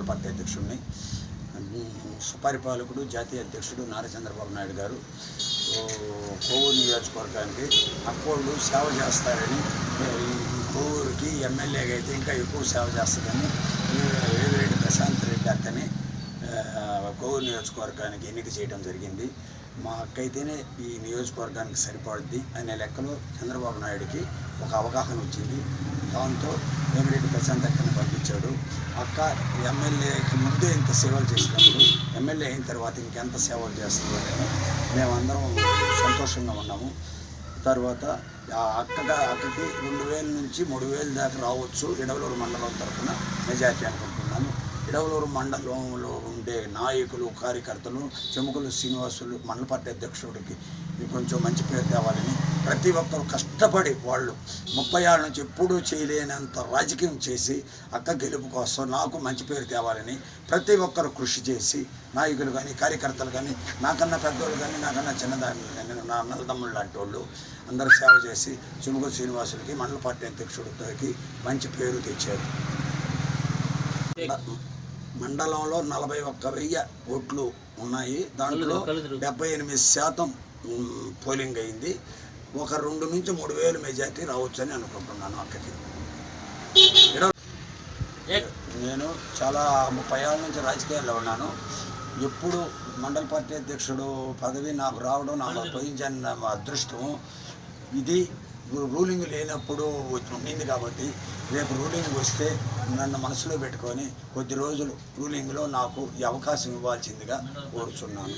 మండల పార్టీ అధ్యక్షుడిని. సుపరిపాలకుడు జాతీయ అధ్యక్షుడు నారా చంద్రబాబు నాయుడు గారు కోవూరు నియోజకవర్గానికి అక్కోళ్ళు సేవ చేస్తారని, ఈ కోవూరుకి ఎమ్మెల్యేగా అయితే ఇంకా ఎక్కువ సేవ చేస్తుందని వేమిరెడ్డి ప్రశాంత్ రెడ్డి అక్కని కోవూరు నియోజకవర్గానికి ఎన్నిక చేయడం జరిగింది. మా అక్క అయితేనే ఈ నియోజకవర్గానికి సరిపడుద్ది అనే లెక్కలో చంద్రబాబు నాయుడికి ఒక అవగాహన వచ్చింది. దాంతో వేమిరెడ్డి ప్రశాంత్ అక్కని పంపించాడు. అక్క ఎమ్మెల్యేకి ముందే ఇంత సేవలు చేసినప్పుడు ఎమ్మెల్యే అయిన తర్వాత ఇంకెంత సేవలు చేస్తుందని మేమందరం సంతోషంగా ఉన్నాము. తర్వాత అక్కకి 2000 నుంచి 3000 దాకా రావచ్చు ఇడవలూరు మండలం తరఫున మెజార్టీ అనుకుంటున్నాను. ఇడవలూరు మండలంలో ఉండే నాయకులు, కార్యకర్తలు, చెముకులు శ్రీనివాసులు మండల పార్టీ అధ్యక్షుడికి కొంచెం మంచి పేరు తేవాలని ప్రతి ఒక్కరు కష్టపడి వాళ్ళు 30 ఏళ్ళ నుంచి ఎప్పుడూ చేయలేనంత రాజకీయం చేసి అక్క గెలుపు కోసం నాకు మంచి పేరు తేవాలని ప్రతి ఒక్కరు కృషి చేసి, నాయకులు కానీ కార్యకర్తలు కానీ, నాకన్నా పెద్దోళ్ళు కానీ, నాకన్నా చిన్నదాన్ని కానీ, నా అన్నదమ్ముళ్ళు లాంటి వాళ్ళు అందరూ సేవ చేసి చెముకులు శ్రీనివాసులకి మండల పార్టీ అధ్యక్షుడికి మంచి పేరు తెచ్చారు. మండలంలో 41,000 ఓట్లు ఉన్నాయి. దాంట్లో 78% పోలింగ్ అయింది. ఒక 2 నుంచి 3 వేలు మెజార్టీ రావచ్చని అనుకుంటున్నాను అక్కడికి. నేను చాలా 30 ఏళ్ళ నుంచి రాజకీయాల్లో ఉన్నాను. ఎప్పుడు మండల పార్టీ అధ్యక్షుడు పదవి నాకు రావడం నాకు పోయించిన అదృష్టం. ఇది రూలింగ్ లేనప్పుడు ఉండింది కాబట్టి రేపు రూలింగ్ వస్తే నన్ను మనసులో పెట్టుకొని కొద్ది రోజులు రూలింగ్లో నాకు ఈ అవకాశం ఇవ్వాల్సిందిగా కోరుచున్నాను.